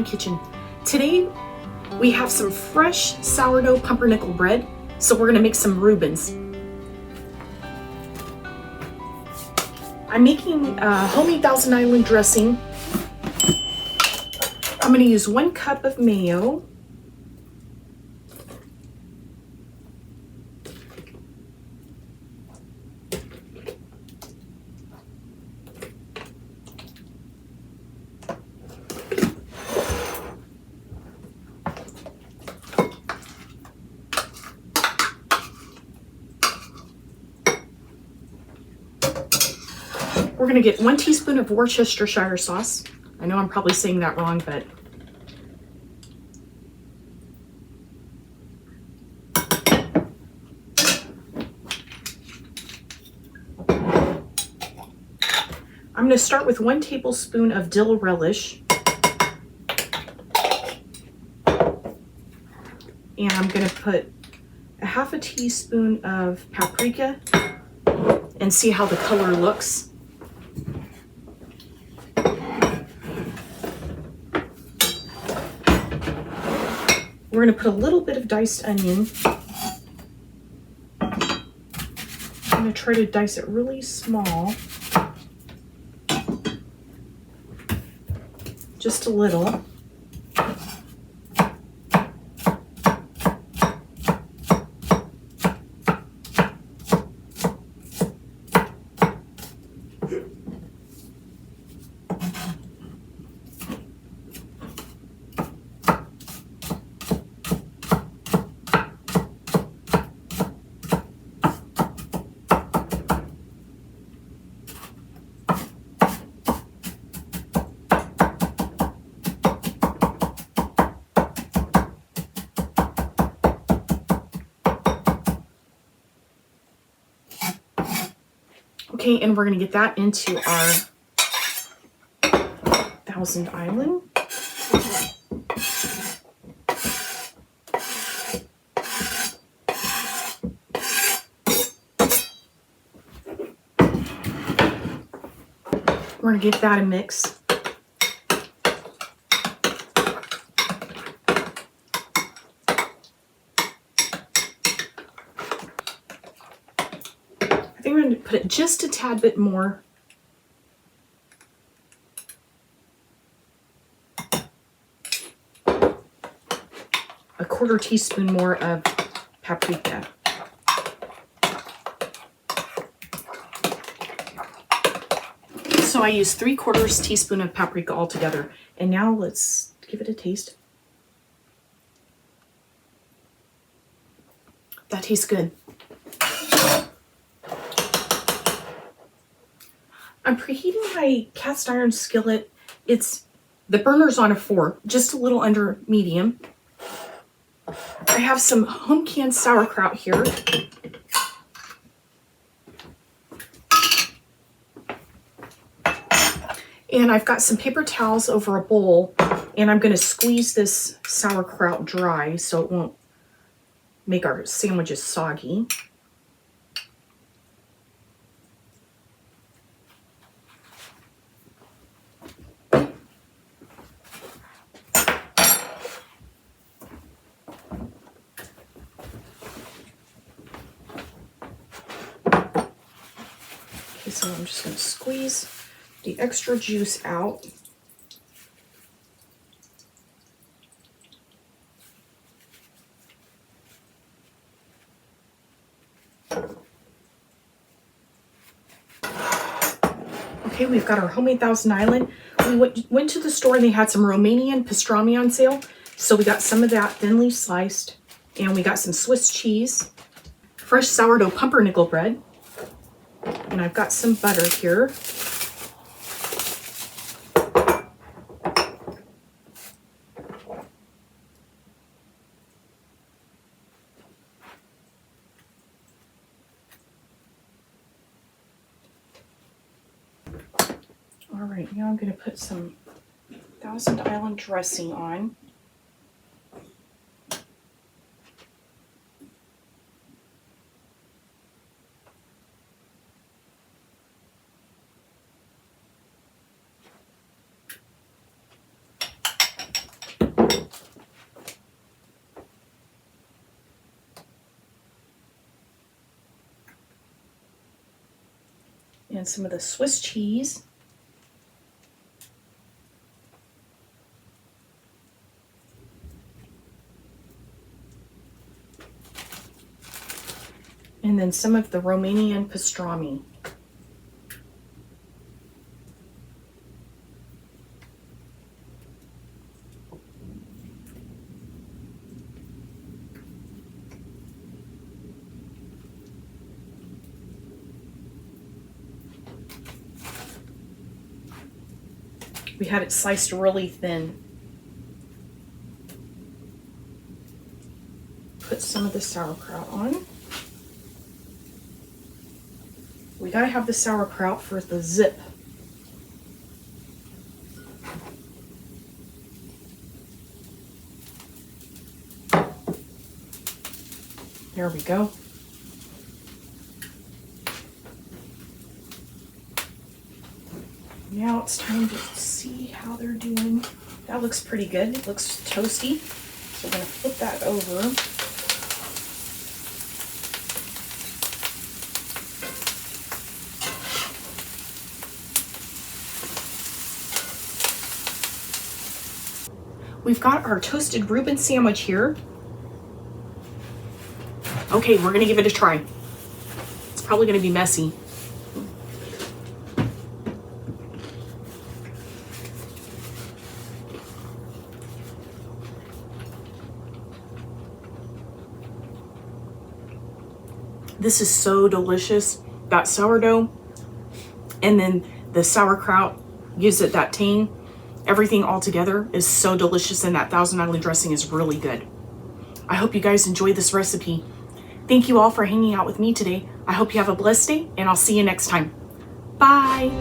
my kitchen. Today we have some fresh sourdough pumpernickel bread, so we're gonna make some Reubens. I'm making homemade Thousand Island dressing. I'm gonna use 1 cup of mayo. We're gonna get 1 teaspoon of Worcestershire sauce. I know I'm probably saying that wrong, but I'm gonna start with 1 tablespoon of dill relish. And I'm gonna put a 1/2 teaspoon of paprika and see how the color looks. We're going to put a little bit of diced onion. I'm going to try to dice it really small. Just a little. Okay, and we're going to get that into our Thousand Island. We're going to give that a mix. I think we're going to put it just a tad bit more. A 1/4 teaspoon more of paprika. So I use 3/4 teaspoon of paprika altogether. And now let's give it a taste. That tastes good. I'm preheating my cast iron skillet. The burner's on a 4, just a little under medium. I have some home canned sauerkraut here. And I've got some paper towels over a bowl, and I'm going to squeeze this sauerkraut dry so it won't make our sandwiches soggy. So I'm just going to squeeze the extra juice out. Okay, we've got our homemade Thousand Island. We went to the store and they had some Romanian pastrami on sale. So we got some of that thinly sliced, and we got some Swiss cheese, fresh sourdough pumpernickel bread. And I've got some butter here. All right, now I'm going to put some Thousand Island dressing on. And some of the Swiss cheese. And then some of the Romanian pastrami. We had it sliced really thin. Put some of the sauerkraut on. We gotta have the sauerkraut for the zip. There we go. Now it's time to see how they're doing. That looks pretty good. It looks toasty. So we're gonna flip that over. We've got our toasted Reuben sandwich here. Okay, we're gonna give it a try. It's probably gonna be messy. This is so delicious. That sourdough and then the sauerkraut gives it that tang. Everything all together is so delicious, and that Thousand Island dressing is really good. I hope you guys enjoyed this recipe. Thank you all for hanging out with me today. I hope you have a blessed day, and I'll see you next time. Bye.